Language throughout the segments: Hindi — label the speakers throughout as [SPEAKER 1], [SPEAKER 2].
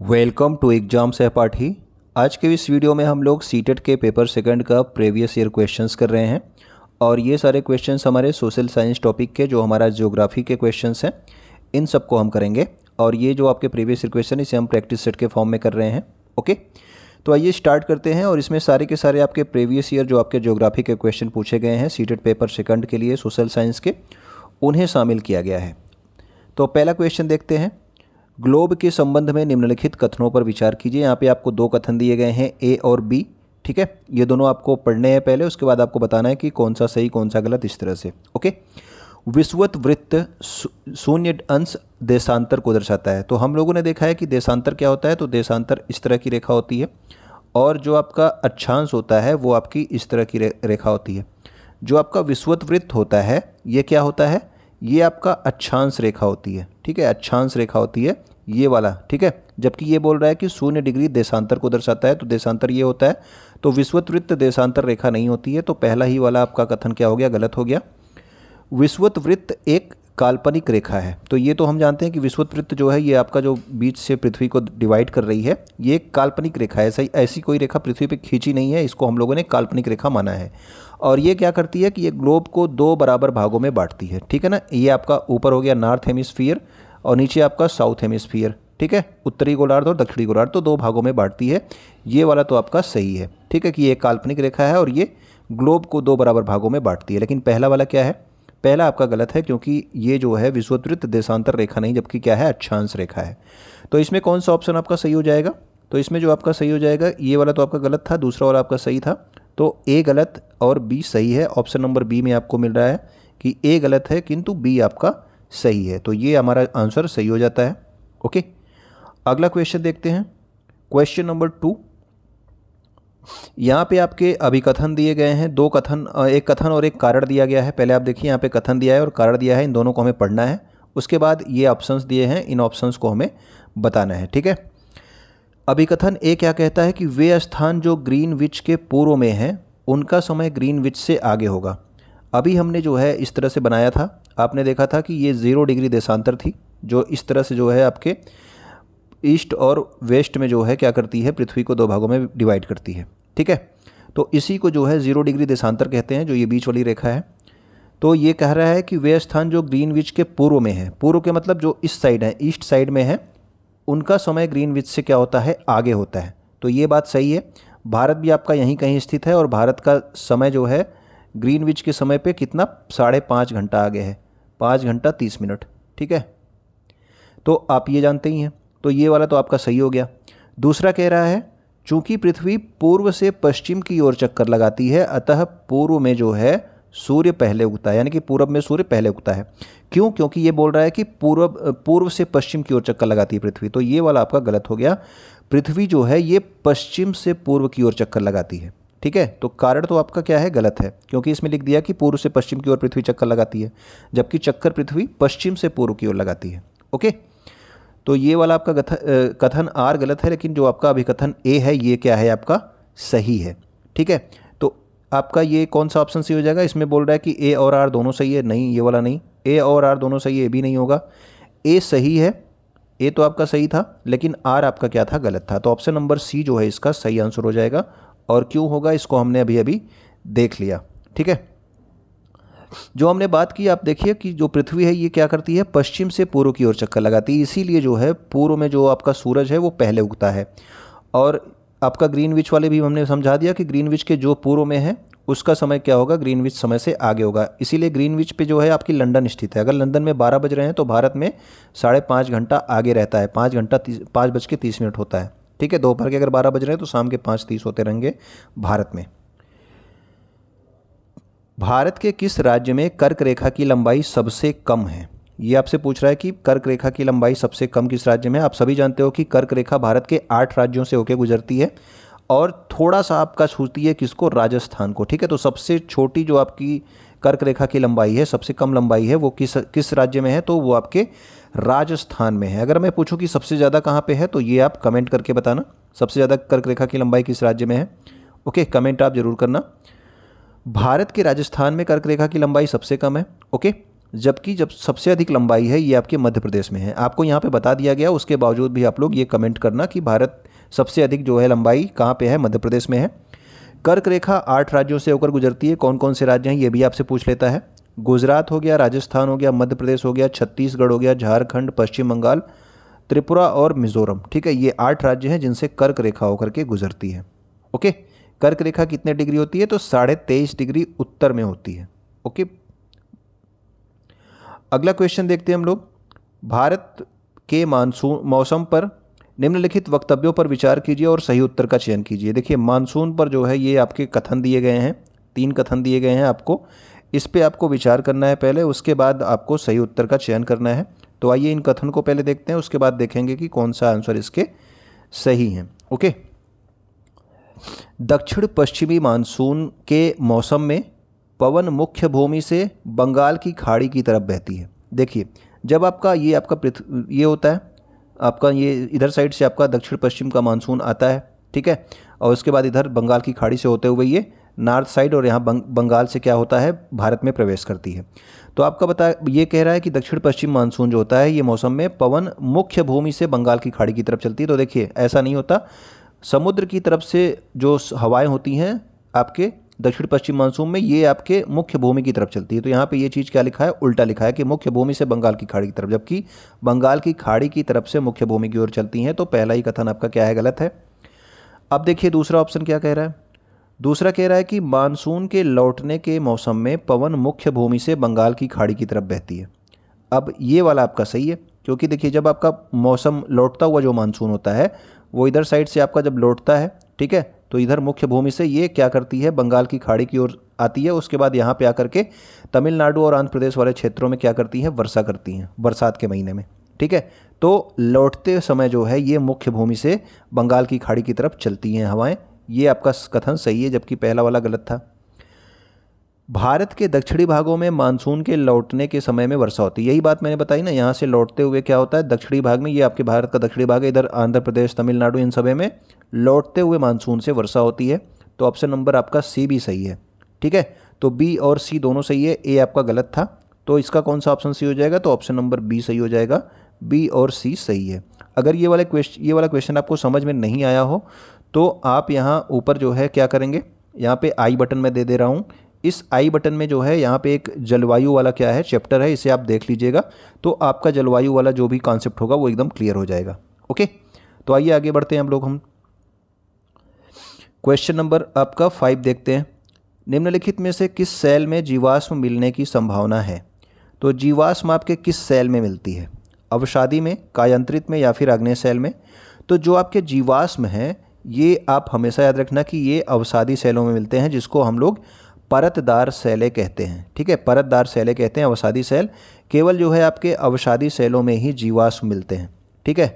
[SPEAKER 1] वेलकम टू एग्जाम सहपाठी। आज के इस वीडियो में हम लोग सीटेट के पेपर सेकंड का प्रीवियस ईयर क्वेश्चंस कर रहे हैं और ये सारे क्वेश्चंस हमारे सोशल साइंस टॉपिक के जो हमारा ज्योग्राफी के क्वेश्चंस हैं इन सब को हम करेंगे। और ये जो आपके प्रीवियस ईयर क्वेश्चन इसे हम प्रैक्टिस सेट के फॉर्म में कर रहे हैं। ओके, तो आइए स्टार्ट करते हैं। और इसमें सारे के सारे आपके प्रीवियस ईयर जो आपके ज्योग्राफी के क्वेश्चन पूछे गए हैं सीटेट पेपर सेकंड के लिए सोशल साइंस के, उन्हें शामिल किया गया है। तो पहला क्वेश्चन देखते हैं। ग्लोब के संबंध में निम्नलिखित कथनों पर विचार कीजिए। यहाँ पे आपको दो कथन दिए गए हैं, ए और बी। ठीक है, ये दोनों आपको पढ़ने हैं पहले, उसके बाद आपको बताना है कि कौन सा सही कौन सा गलत, इस तरह से। ओके, विषुवत वृत्त शून्य अंश देशांतर को दर्शाता है। तो हम लोगों ने देखा है कि देशांतर क्या होता है, तो देशांतर इस तरह की रेखा होती है और जो आपका अक्षांश होता है वो आपकी इस तरह की रेखा होती है। जो आपका विषुवत वृत्त होता है ये क्या होता है, ये आपका अक्षांश रेखा होती है। ठीक है, अक्षांश रेखा होती है ये वाला। ठीक है, जबकि ये बोल रहा है कि 0 डिग्री देशांतर को दर्शाता है, तो देशांतर ये होता है। तो विषुवत वृत्त देशांतर रेखा नहीं होती है, तो पहला ही वाला आपका कथन क्या हो गया, गलत हो गया। विषुवत वृत्त एक काल्पनिक रेखा है। तो ये तो हम जानते हैं कि विषुवत वृत्त जो है ये आपका जो बीच से पृथ्वी को डिवाइड कर रही है ये एक काल्पनिक रेखा है। ऐसी कोई रेखा पृथ्वी पे खींची नहीं है, इसको हम लोगों ने काल्पनिक रेखा माना है। और ये क्या करती है कि ये ग्लोब को दो बराबर भागों में बांटती है। ठीक है ना, ये आपका ऊपर हो गया नॉर्थ हेमिस्फीयर और नीचे आपका साउथ हेमिस्फीयर। ठीक है, उत्तरी गोलार्ध और दक्षिणी गोलार्ध, तो दो भागों में बांटती है। ये वाला तो आपका सही है। ठीक है, कि ये काल्पनिक रेखा है और ये ग्लोब को दो बराबर भागों में बांटती है। लेकिन पहला वाला क्या है, पहला आपका गलत है, क्योंकि ये जो है विषुवत वृत्त देशांतर रेखा नहीं, जबकि क्या है, अक्षांश रेखा है। तो इसमें कौन सा ऑप्शन आपका सही हो जाएगा, तो इसमें जो आपका सही हो जाएगा ये वाला तो आपका गलत था, दूसरा वाला आपका सही था। तो ए गलत और बी सही है। ऑप्शन नंबर बी में आपको मिल रहा है कि ए गलत है किंतु बी आपका सही है, तो ये हमारा आंसर सही हो जाता है। ओके, अगला क्वेश्चन देखते हैं। Question number 2। यहाँ पे आपके अभिकथन दिए गए हैं, दो कथन, एक कथन और एक कारण दिया गया है। पहले आप देखिए, यहाँ पे कथन दिया है और कारण दिया है, इन दोनों को हमें पढ़ना है। उसके बाद ये ऑप्शंस दिए हैं, इन ऑप्शंस को हमें बताना है। ठीक है, अभिकथन ए क्या कहता है कि वे स्थान जो ग्रीनविच के पूर्व में हैं उनका समय ग्रीनविच से आगे होगा। अभी हमने जो है इस तरह से बनाया था, आपने देखा था कि ये 0 डिग्री देशांतर थी, जो इस तरह से जो है आपके ईस्ट और वेस्ट में जो है क्या करती है, पृथ्वी को दो भागों में डिवाइड करती है। ठीक है, तो इसी को जो है 0 डिग्री देशांतर कहते हैं, जो ये बीच वाली रेखा है। तो ये कह रहा है कि वे स्थान जो ग्रीनविच के पूर्व में है, पूर्व के मतलब जो इस साइड है, ईस्ट साइड में है, उनका समय ग्रीनविच से क्या होता है, आगे होता है। तो ये बात सही है। भारत भी आपका यहीं कहीं स्थित है और भारत का समय जो है ग्रीनविच के समय पे कितना, 5.5 घंटा आगे है, 5 घंटा 30 मिनट। ठीक है, तो आप ये जानते ही हैं, तो ये वाला तो आपका सही हो गया। दूसरा कह रहा है चूंकि पृथ्वी पूर्व से पश्चिम की ओर चक्कर लगाती है अतः पूर्व में जो है सूर्य पहले उगता है, यानी कि पूर्व में सूर्य पहले उगता है। क्यों, क्योंकि ये बोल रहा है कि पूर्व से पश्चिम की ओर चक्कर लगाती है पृथ्वी, तो ये वाला आपका गलत हो गया। पृथ्वी जो है ये पश्चिम से पूर्व की ओर चक्कर लगाती है। ठीक है, तो कारण तो आपका क्या है, गलत है, क्योंकि इसमें लिख दिया कि पूर्व से पश्चिम की ओर पृथ्वी चक्कर लगाती है, जबकि चक्कर पृथ्वी पश्चिम से पूर्व की ओर लगाती है। ओके, तो ये वाला आपका कथन आर गलत है, लेकिन जो आपका अभिकथन ए है ये क्या है, आपका सही है। ठीक है, तो आपका ये कौन सा ऑप्शन सही हो जाएगा, इसमें बोल रहा है कि ए और आर दोनों सही है, नहीं ये वाला नहीं, ए और आर दोनों सही है, ए भी नहीं होगा। ए सही है, ए तो आपका सही था, लेकिन आर आपका क्या था, गलत था। तो ऑप्शन नंबर सी जो है इसका सही आंसर हो जाएगा। और क्यों होगा इसको हमने अभी अभी देख लिया। ठीक है, जो हमने बात की, आप देखिए कि जो पृथ्वी है ये क्या करती है, पश्चिम से पूर्व की ओर चक्कर लगाती है, इसीलिए जो है पूर्व में जो आपका सूरज है वो पहले उगता है। और आपका ग्रीनविच वाले भी हमने समझा दिया कि ग्रीनविच के जो पूर्व में है उसका समय क्या होगा, ग्रीनविच समय से आगे होगा। इसीलिए ग्रीनविच पे जो है आपकी लंदन स्थित है। अगर लंदन में 12 बज रहे हैं तो भारत में 5.5 घंटा आगे रहता है, 5:30 होता है। ठीक है, दोपहर के अगर 12 बज रहे हैं तो शाम के 5:30 होते रहेंगे भारत में। भारत के किस राज्य में कर्क रेखा की लंबाई सबसे कम है, ये आपसे पूछ रहा है कि कर्क रेखा की लंबाई सबसे कम किस राज्य में है। आप सभी जानते हो कि कर्क रेखा भारत के 8 राज्यों से होकर गुजरती है और थोड़ा सा आपका छूती है किसको, राजस्थान को। ठीक है, तो सबसे छोटी जो आपकी कर्क रेखा की लंबाई है, सबसे कम लंबाई है, वो किस राज्य में है, तो वो आपके राजस्थान में है। अगर मैं पूछूं कि सबसे ज़्यादा कहाँ पे है, तो ये आप कमेंट करके बताना, सबसे ज़्यादा कर्क रेखा की लंबाई किस राज्य में है। ओके, कमेंट आप जरूर करना। भारत के राजस्थान में कर्क रेखा की लंबाई सबसे कम है। ओके, जबकि जब सबसे अधिक लंबाई है ये आपके मध्य प्रदेश में है। आपको यहाँ पे बता दिया गया, उसके बावजूद भी आप लोग ये कमेंट करना कि भारत सबसे अधिक जो है लंबाई कहाँ पे है, मध्य प्रदेश में है। कर्क रेखा 8 राज्यों से होकर गुजरती है। कौन कौन से राज्य हैं ये भी आपसे पूछ लेता है। गुजरात हो गया, राजस्थान हो गया, मध्य प्रदेश हो गया, छत्तीसगढ़ हो गया, झारखंड, पश्चिम बंगाल, त्रिपुरा और मिजोरम। ठीक है, ये 8 राज्य हैं जिनसे कर्क रेखा होकर के गुजरती है। ओके, कर्क रेखा कितने डिग्री होती है, तो 23.5 डिग्री उत्तर में होती है। ओके, अगला क्वेश्चन देखते हैं हम लोग। भारत के मानसून मौसम पर निम्नलिखित वक्तव्यों पर विचार कीजिए और सही उत्तर का चयन कीजिए। देखिए, मानसून पर जो है ये आपके कथन दिए गए हैं, 3 कथन दिए गए हैं आपको। इस पे आपको विचार करना है पहले, उसके बाद आपको सही उत्तर का चयन करना है। तो आइए इन कथन को पहले देखते हैं, उसके बाद देखेंगे कि कौन सा आंसर इसके सही है। ओके, दक्षिण पश्चिमी मानसून के मौसम में पवन मुख्य भूमि से बंगाल की खाड़ी की तरफ बहती है। देखिए, जब आपका ये होता है, आपका ये इधर साइड से आपका दक्षिण पश्चिम का मानसून आता है, ठीक है, और उसके बाद इधर बंगाल की खाड़ी से होते हुए ये नॉर्थ साइड और यहाँ बंगाल से क्या होता है, भारत में प्रवेश करती है। तो आपका ये कह रहा है कि दक्षिण पश्चिम मानसून जो होता है ये मौसम में पवन मुख्य भूमि से बंगाल की खाड़ी की तरफ चलती है। तो देखिए, ऐसा नहीं होता, समुद्र की तरफ से जो हवाएं होती हैं आपके दक्षिण पश्चिम मानसून में, ये आपके मुख्य भूमि की तरफ चलती है। तो यहाँ पे ये चीज़ क्या लिखा है, उल्टा लिखा है कि मुख्य भूमि से बंगाल की खाड़ी की तरफ, जबकि बंगाल की खाड़ी की तरफ से मुख्य भूमि की ओर चलती हैं। तो पहला ही कथन आपका क्या है, गलत है। अब देखिए दूसरा ऑप्शन क्या कह रहा है। दूसरा कह रहा है कि मानसून के लौटने के मौसम में पवन मुख्य भूमि से बंगाल की खाड़ी की तरफ बहती है। अब ये वाला आपका सही है, क्योंकि देखिए जब आपका मौसम लौटता हुआ जो मानसून होता है वो इधर साइड से आपका जब लौटता है, ठीक है, तो इधर मुख्य भूमि से ये क्या करती है, बंगाल की खाड़ी की ओर आती है। उसके बाद यहाँ पे आकर के तमिलनाडु और आंध्र प्रदेश वाले क्षेत्रों में क्या करती हैं, वर्षा करती हैं बरसात के महीने में। ठीक है, तो लौटते समय जो है ये मुख्य भूमि से बंगाल की खाड़ी की तरफ चलती हैं हवाएं। ये आपका कथन सही है, जबकि पहला वाला गलत था। भारत के दक्षिणी भागों में मानसून के लौटने के समय में वर्षा होती है। यही बात मैंने बताई ना, यहाँ से लौटते हुए क्या होता है, दक्षिणी भाग में, ये आपके भारत का दक्षिणी भाग है, इधर आंध्र प्रदेश, तमिलनाडु, इन सभी में लौटते हुए मानसून से वर्षा होती है। तो ऑप्शन नंबर आपका सी भी सही है। ठीक है, तो बी और सी दोनों सही है, ए आपका गलत था। तो इसका कौन सा ऑप्शन सही हो जाएगा, तो ऑप्शन नंबर बी सही हो जाएगा, बी और सी सही है। अगर ये वाला क्वेश्चन आपको समझ में नहीं आया हो तो आप यहाँ ऊपर जो है क्या करेंगे, यहाँ पे आई बटन में दे रहा हूँ। इस आई बटन में जो है यहाँ पे एक जलवायु वाला क्या है चैप्टर है, इसे आप देख लीजिएगा, तो आपका जलवायु वाला जो भी कॉन्सेप्ट होगा वो एकदम क्लियर हो जाएगा। ओके, तो आइए आगे बढ़ते हैं हम क्वेश्चन नंबर आपका 5 देखते हैं। निम्नलिखित में से किस सेल में जीवाश्म मिलने की संभावना है। तो जीवाश्म आपके किस सेल में मिलती है, अवसादी में, कायांतरित में, या फिर आग्नेय सेल में। तो जो आपके जीवाश्म हैं ये आप हमेशा याद रखना कि ये अवसादी सेलों में मिलते हैं, जिसको हम लोग परतदार सेलें कहते हैं। ठीक है, परतदार सेलें कहते हैं अवसादी सेल। केवल जो है आपके अवसादी सेलों में ही जीवाश्म मिलते हैं। ठीक है,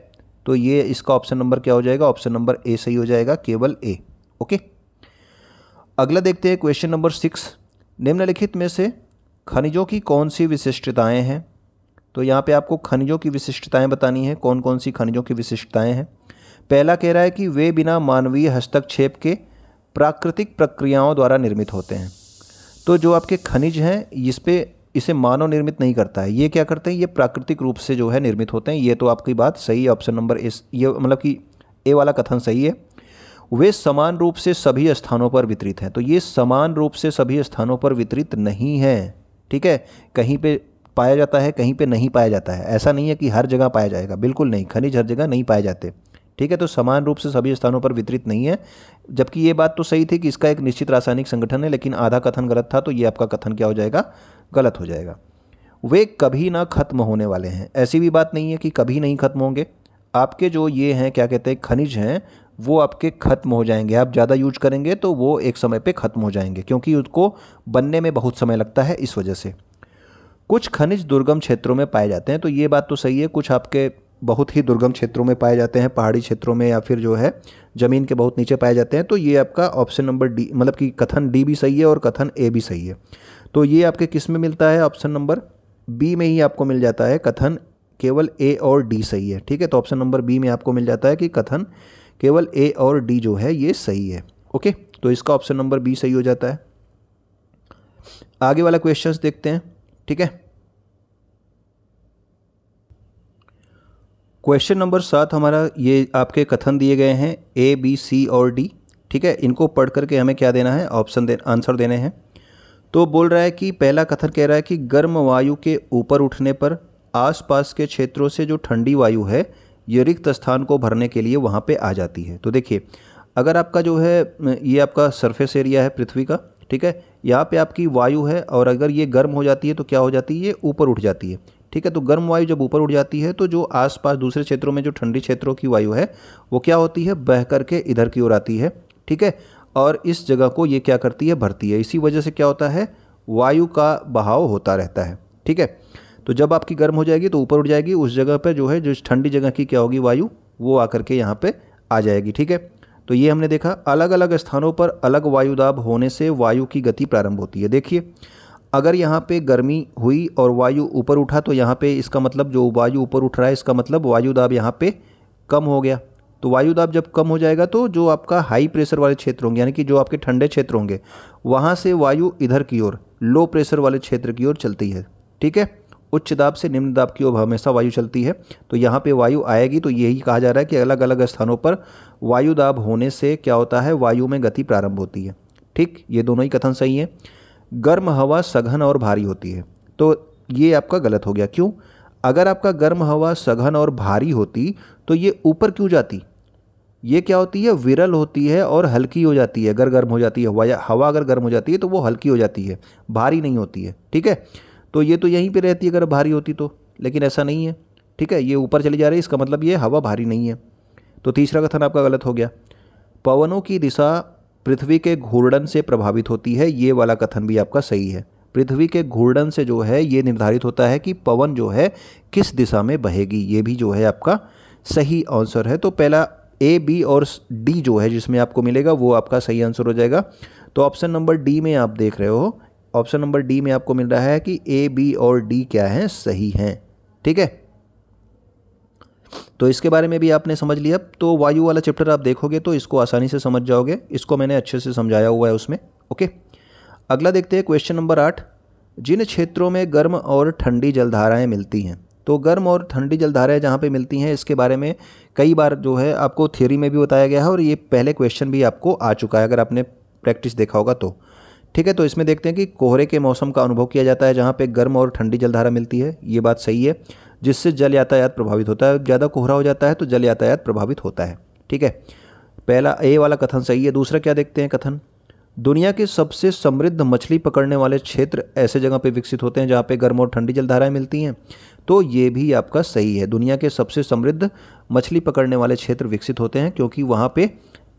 [SPEAKER 1] तो ये इसका ऑप्शन नंबर क्या हो जाएगा, ऑप्शन नंबर ए सही हो जाएगा, केवल ए। ओके, अगला देखते हैं क्वेश्चन नंबर 6। निम्नलिखित में से खनिजों की कौन सी विशिष्टताएं हैं। तो यहाँ पे आपको खनिजों की विशिष्टताएं बतानी है, कौन कौन सी खनिजों की विशिष्टताएं हैं। पहला कह रहा है कि वे बिना मानवीय हस्तक्षेप के प्राकृतिक प्रक्रियाओं द्वारा निर्मित होते हैं। तो जो आपके खनिज हैं इसे मानव निर्मित नहीं करता है, ये क्या करते हैं, ये प्राकृतिक रूप से जो है निर्मित होते हैं। ये तो आपकी बात सही है, ऑप्शन नंबर ए, ये मतलब कि ए वाला कथन सही है। वे समान रूप से सभी स्थानों पर वितरित हैं। तो ये समान रूप से सभी स्थानों पर वितरित नहीं है। ठीक है, कहीं पे पाया जाता है, कहीं पे नहीं पाया जाता है। ऐसा नहीं है कि हर जगह पाया जाएगा, बिल्कुल नहीं, खनिज हर जगह नहीं पाए जाते। ठीक है, तो समान रूप से सभी स्थानों पर वितरित नहीं है। जबकि ये बात तो सही थी कि इसका एक निश्चित रासायनिक संगठन है, लेकिन आधा कथन गलत था, तो ये आपका कथन क्या हो जाएगा, गलत हो जाएगा। वे कभी ना खत्म होने वाले हैं। ऐसी भी बात नहीं है कि कभी नहीं खत्म होंगे। आपके जो ये हैं क्या कहते हैं खनिज हैं, वो आपके खत्म हो जाएंगे। आप ज़्यादा यूज करेंगे तो वो एक समय पे ख़त्म हो जाएंगे, क्योंकि उसको बनने में बहुत समय लगता है, इस वजह से। कुछ खनिज दुर्गम क्षेत्रों में पाए जाते हैं। तो ये बात तो सही है, कुछ आपके बहुत ही दुर्गम क्षेत्रों में पाए जाते हैं, पहाड़ी क्षेत्रों में, या फिर जो है ज़मीन के बहुत नीचे पाए जाते हैं। तो ये आपका ऑप्शन नंबर डी, मतलब कि कथन डी भी सही है और कथन ए भी सही है। तो ये आपके किस में मिलता है, ऑप्शन नंबर बी में ही आपको मिल जाता है कथन, केवल ए और डी सही है। ठीक है, तो ऑप्शन नंबर बी में आपको मिल जाता है कि कथन केवल ए और डी जो है ये सही है। ओके, तो इसका ऑप्शन नंबर बी सही हो जाता है। आगे वाला क्वेश्चंस देखते हैं। ठीक है, क्वेश्चन नंबर 7 हमारा, ये आपके कथन दिए गए हैं A, B, C और D। ठीक है, इनको पढ़ करके हमें क्या देना है, आंसर देने हैं। तो बोल रहा है कि पहला कथन कह रहा है कि गर्म वायु के ऊपर उठने पर आसपास के क्षेत्रों से जो ठंडी वायु है ये रिक्त स्थान को भरने के लिए वहाँ पे आ जाती है। तो देखिए, अगर आपका जो है ये आपका सरफेस एरिया है पृथ्वी का, ठीक है, यहाँ पे आपकी वायु है और अगर ये गर्म हो जाती है तो क्या हो जाती है, ये ऊपर उठ जाती है। ठीक है, तो गर्म वायु जब ऊपर उठ जाती है तो जो आसपास दूसरे क्षेत्रों में जो ठंडी क्षेत्रों की वायु है वो क्या होती है, बह करके इधर की ओर आती है। ठीक है, और इस जगह को ये क्या करती है, भरती है। इसी वजह से क्या होता है, वायु का बहाव होता रहता है। ठीक है, तो जब आपकी गर्म हो जाएगी तो ऊपर उठ जाएगी, उस जगह पे जो है जो ठंडी जगह की क्या होगी, वायु, वो आकर के यहाँ पे आ जाएगी। ठीक है, तो ये हमने देखा अलग अलग स्थानों पर अलग वायुदाब होने से वायु की गति प्रारंभ होती है। देखिए, अगर यहाँ पे गर्मी हुई और वायु ऊपर उठा तो यहाँ पे इसका मतलब जो वायु ऊपर उठ रहा है इसका मतलब वायुदाब यहाँ पे कम हो गया। तो वायुदाब जब कम हो जाएगा तो जो आपका हाई प्रेशर वाले क्षेत्र होंगे, यानी कि जो आपके ठंडे क्षेत्र होंगे, वहाँ से वायु इधर की ओर लो प्रेशर वाले क्षेत्र की ओर चलती है। ठीक है, उच्च दाब से निम्न दाब की ओर हमेशा वायु चलती है। तो यहाँ पे वायु आएगी, तो यही कहा जा रहा है कि अलग अलग स्थानों पर वायुदाब होने से क्या होता है, वायु में गति प्रारंभ होती है। ठीक, ये दोनों ही कथन सही है। गर्म हवा सघन और भारी होती है, तो ये आपका गलत हो गया। क्यों? अगर आपका गर्म हवा सघन और भारी होती तो ये ऊपर क्यों जाती, ये क्या होती है, विरल होती है और हल्की हो जाती है। अगर गर्म हो जाती है हवा अगर गर्म हो जाती है तो वो हल्की हो जाती है, भारी नहीं होती है। ठीक है, तो ये तो यहीं पे रहती है अगर भारी होती तो, लेकिन ऐसा नहीं है। ठीक है, ये ऊपर चली जा रही है, इसका मतलब ये हवा भारी नहीं है। तो तीसरा कथन आपका गलत हो गया। पवनों की दिशा पृथ्वी के घूर्णन से प्रभावित होती है, ये वाला कथन भी आपका सही है। पृथ्वी के घूर्णन से जो है ये निर्धारित होता है कि पवन जो है किस दिशा में बहेगी, ये भी जो है आपका सही आंसर है। तो पहला A, B और D जो है जिसमें आपको मिलेगा वो आपका सही आंसर हो जाएगा। तो ऑप्शन नंबर D में आप देख रहे हो, ऑप्शन नंबर D में आपको मिल रहा है कि A, B और D क्या है, सही हैं। ठीक है, तो इसके बारे में भी आपने समझ लिया। तो वायु वाला चैप्टर आप देखोगे तो इसको आसानी से समझ जाओगे, इसको मैंने अच्छे से समझाया हुआ है उसमें। ओके, अगला देखते हैं क्वेश्चन नंबर 8। जिन क्षेत्रों में गर्म और ठंडी जलधाराएं मिलती हैं, तो गर्म और ठंडी जलधाराएं जहाँ पे मिलती हैं इसके बारे में कई बार जो है आपको थ्योरी में भी बताया गया है और ये पहले क्वेश्चन भी आपको आ चुका है अगर आपने प्रैक्टिस देखा होगा तो। ठीक है, तो इसमें देखते हैं कि कोहरे के मौसम का अनुभव किया जाता है जहाँ पे गर्म और ठंडी जलधारा मिलती है, ये बात सही है, जिससे जल यातायात प्रभावित होता है। ज़्यादा कोहरा हो जाता है तो जल यातायात प्रभावित होता है। ठीक है, पहला A वाला कथन सही है। दूसरा क्या देखते हैं कथन, दुनिया के सबसे समृद्ध मछली पकड़ने वाले क्षेत्र ऐसे जगह पे विकसित होते हैं जहाँ पे गर्म और ठंडी जलधाराएं मिलती हैं, तो ये भी आपका सही है। दुनिया के सबसे समृद्ध मछली पकड़ने वाले क्षेत्र विकसित होते हैं क्योंकि वहाँ पे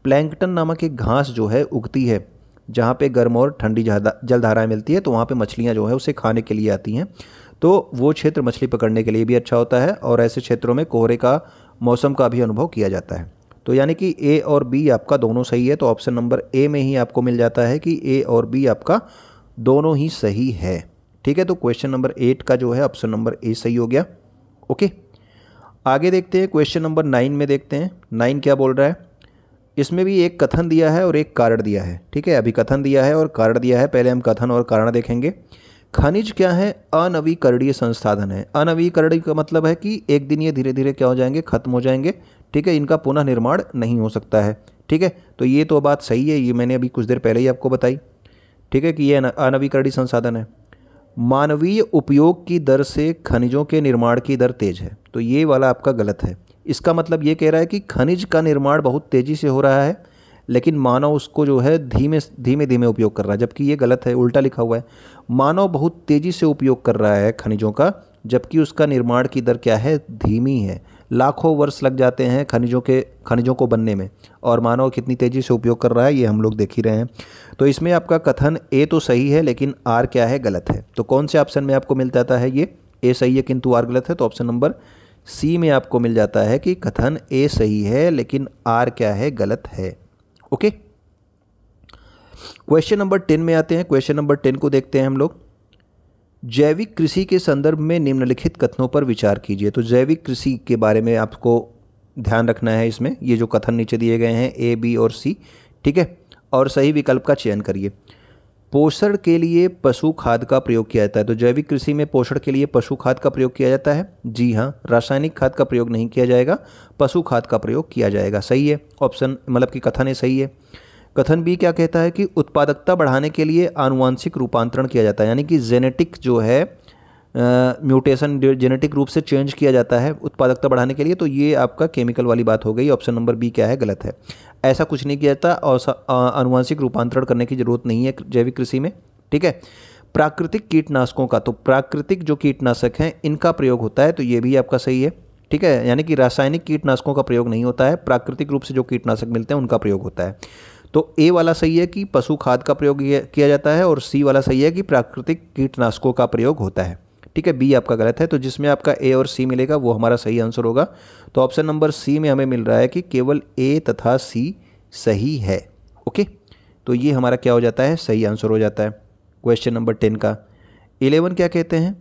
[SPEAKER 1] प्लैंकटन नामक एक घास जो है उगती है, जहाँ पे गर्म और ठंडी जलधाराएं मिलती है, तो वहाँ पे मछलियाँ जो है उसे खाने के लिए आती हैं, तो वो क्षेत्र मछली पकड़ने के लिए भी अच्छा होता है और ऐसे क्षेत्रों में कोहरे का मौसम का भी अनुभव किया जाता है। तो यानी कि A और B आपका दोनों सही है, तो ऑप्शन नंबर A में ही आपको मिल जाता है कि A और B आपका दोनों ही सही है। ठीक है, तो क्वेश्चन नंबर 8 का जो है ऑप्शन नंबर A सही हो गया। ओके, आगे देखते हैं क्वेश्चन नंबर 9 में देखते हैं 9 क्या बोल रहा है। इसमें भी एक कथन दिया है और एक कारण दिया है। ठीक है, अभी कथन दिया है और कारण दिया है, पहले हम कथन और कारण देखेंगे। खनिज क्या है, अनवीकरणीय संसाधन है। अनवीकरणीय का मतलब है कि एक दिन ये धीरे धीरे क्या हो जाएंगे, खत्म हो जाएंगे। ठीक है, इनका पुनः निर्माण नहीं हो सकता है। ठीक है, तो ये तो बात सही है, ये मैंने अभी कुछ देर पहले ही आपको बताई। ठीक है, कि ये अनवीकरणीय संसाधन है। मानवीय उपयोग की दर से खनिजों के निर्माण की दर तेज है, तो ये वाला आपका गलत है। इसका मतलब ये कह रहा है कि खनिज का निर्माण बहुत तेज़ी से हो रहा है लेकिन मानव उसको जो है धीमे धीमे उपयोग कर रहा है, जबकि ये गलत है, उल्टा लिखा हुआ है। मानव बहुत तेज़ी से उपयोग कर रहा है खनिजों का, जबकि उसका निर्माण की दर क्या है, धीमी है। लाखों वर्ष लग जाते हैं खनिजों को बनने में, और मानव कितनी तेज़ी से उपयोग कर रहा है ये हम लोग देख ही रहे हैं। तो इसमें आपका कथन A तो सही है लेकिन R क्या है, गलत है। तो कौन से ऑप्शन में आपको मिल जाता है, ये A सही है किंतु R गलत है, तो ऑप्शन नंबर C में आपको मिल जाता है कि कथन A सही है लेकिन R क्या है, गलत है। ओके, क्वेश्चन नंबर 10 में आते हैं। क्वेश्चन नंबर 10 को देखते हैं हम लोग। जैविक कृषि के संदर्भ में निम्नलिखित कथनों पर विचार कीजिए। तो जैविक कृषि के बारे में आपको ध्यान रखना है इसमें, ये जो कथन नीचे दिए गए हैं A, B और C। ठीक है, और सही विकल्प का चयन करिए। पोषण के लिए पशु खाद का प्रयोग किया जाता है। तो जैविक कृषि में पोषण के लिए पशु खाद का प्रयोग किया जाता है। जी हाँ, रासायनिक खाद का प्रयोग नहीं किया जाएगा, पशु खाद का प्रयोग किया जाएगा। सही है ऑप्शन, मतलब कि कथन है सही है। कथन बी क्या कहता है कि उत्पादकता बढ़ाने के लिए आनुवांशिक रूपांतरण किया जाता है, यानी कि जेनेटिक जो है म्यूटेशन जेनेटिक रूप से चेंज किया जाता है उत्पादकता बढ़ाने के लिए। तो ये आपका केमिकल वाली बात हो गई। ऑप्शन नंबर बी क्या है, गलत है। ऐसा कुछ नहीं किया जाता और आनुवांशिक रूपांतरण करने की जरूरत नहीं है जैविक कृषि में। ठीक है। प्राकृतिक कीटनाशकों का, तो प्राकृतिक जो कीटनाशक हैं इनका प्रयोग होता है, तो ये भी आपका सही है। ठीक है, यानी कि रासायनिक कीटनाशकों का प्रयोग नहीं होता है, प्राकृतिक रूप से जो कीटनाशक मिलते हैं उनका प्रयोग होता है। तो ए वाला सही है कि पशु खाद का प्रयोग किया जाता है, और सी वाला सही है कि प्राकृतिक कीटनाशकों का प्रयोग होता है। ठीक है, बी आपका गलत है। तो जिसमें आपका ए और सी मिलेगा वो हमारा सही आंसर होगा। तो ऑप्शन नंबर सी में हमें मिल रहा है कि केवल ए तथा सी सही है। ओके, तो ये हमारा क्या हो जाता है, सही आंसर हो जाता है। क्वेश्चन नंबर 10 का 11 क्या कहते हैं,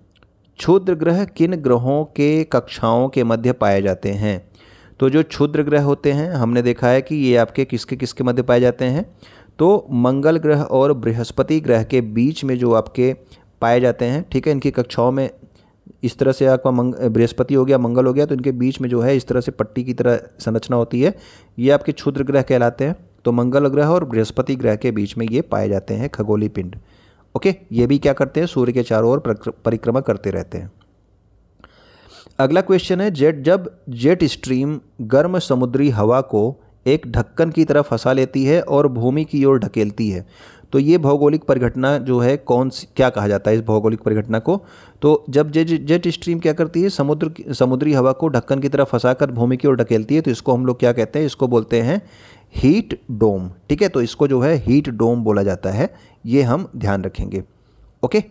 [SPEAKER 1] क्षुद्र ग्रह किन ग्रहों के कक्षाओं के मध्य पाए जाते हैं। तो जो क्षुद्र ग्रह होते हैं हमने देखा है कि ये आपके किसके किसके मध्य पाए जाते हैं, तो मंगल ग्रह और बृहस्पति ग्रह के बीच में जो आपके पाए जाते हैं। ठीक है, इनकी कक्षाओं में इस तरह से आपका बृहस्पति हो गया, मंगल हो गया, तो इनके बीच में जो है इस तरह से पट्टी की तरह संरचना होती है, ये आपके क्षुद्र ग्रह कहलाते हैं। तो मंगल ग्रह और बृहस्पति ग्रह के बीच में ये पाए जाते हैं खगोलीय पिंड। ओके, ये भी क्या करते हैं, सूर्य के चारों ओर परिक्रमा करते रहते हैं। अगला क्वेश्चन है, जब जेट स्ट्रीम गर्म समुद्री हवा को एक ढक्कन की तरफ फंसा लेती है और भूमि की ओर ढकेलती है, तो ये भौगोलिक परिघटना जो है कौन सी, क्या कहा जाता है इस भौगोलिक परिघटना को। तो जब जेट स्ट्रीम क्या करती है, समुद्री हवा को ढक्कन की तरफ फंसाकर भूमि की ओर ढकेलती है, तो इसको हम लोग क्या कहते हैं, इसको बोलते हैं हीट डोम। ठीक है, तो इसको जो है हीट डोम बोला जाता है, ये हम ध्यान रखेंगे। ओके,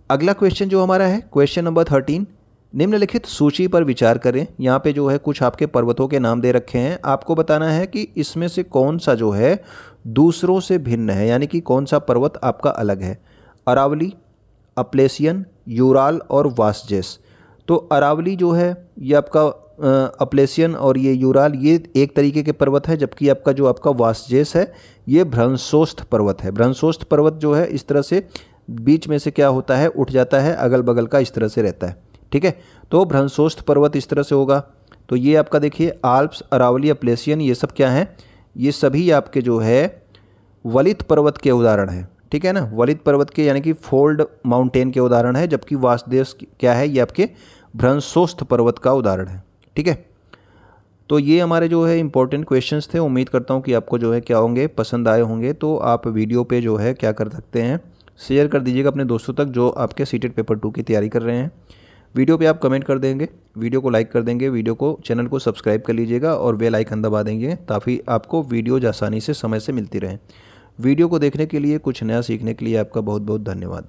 [SPEAKER 1] अगला क्वेश्चन जो हमारा है क्वेश्चन नंबर 13, निम्नलिखित सूची पर विचार करें। यहाँ पे जो है कुछ आपके पर्वतों के नाम दे रखे हैं, आपको बताना है कि इसमें से कौन सा जो है दूसरों से भिन्न है, यानी कि कौन सा पर्वत आपका अलग है। अरावली, अपलेशियन, यूराल और वासजेस। तो अरावली जो है ये आपका अपलेशियन और ये यूराल ये एक तरीके के पर्वत है, जबकि आपका जो आपका वासजेस है ये भ्रंशोस्थ पर्वत है। भ्रंशोस्थ पर्वत जो है इस तरह से बीच में से क्या होता है, उठ जाता है, अगल बगल का इस तरह से रहता है। ठीक है, तो भ्रंशोस्थ पर्वत इस तरह से होगा। तो ये आपका देखिए आल्प्स, अरावली, अपलेशियन ये सब क्या हैं, ये सभी आपके जो है वलित पर्वत के उदाहरण हैं। ठीक है ना, वलित पर्वत के यानी कि फोल्ड माउंटेन के उदाहरण है, जबकि वासदेश क्या है, ये आपके भ्रंशोस्थ पर्वत का उदाहरण है। ठीक है, तो ये हमारे जो है इंपॉर्टेंट क्वेश्चंस थे। उम्मीद करता हूँ कि आपको जो है क्या होंगे, पसंद आए होंगे। तो आप वीडियो पे जो है क्या कर सकते हैं, शेयर कर दीजिएगा अपने दोस्तों तक जो आपके सीटेट पेपर 2 की तैयारी कर रहे हैं। वीडियो पे आप कमेंट कर देंगे, वीडियो को लाइक कर देंगे, वीडियो को चैनल को सब्सक्राइब कर लीजिएगा और बेल आइकन दबा देंगे ताकि आपको वीडियोज आसानी से समय से मिलती रहें। वीडियो को देखने के लिए, कुछ नया सीखने के लिए आपका बहुत बहुत धन्यवाद।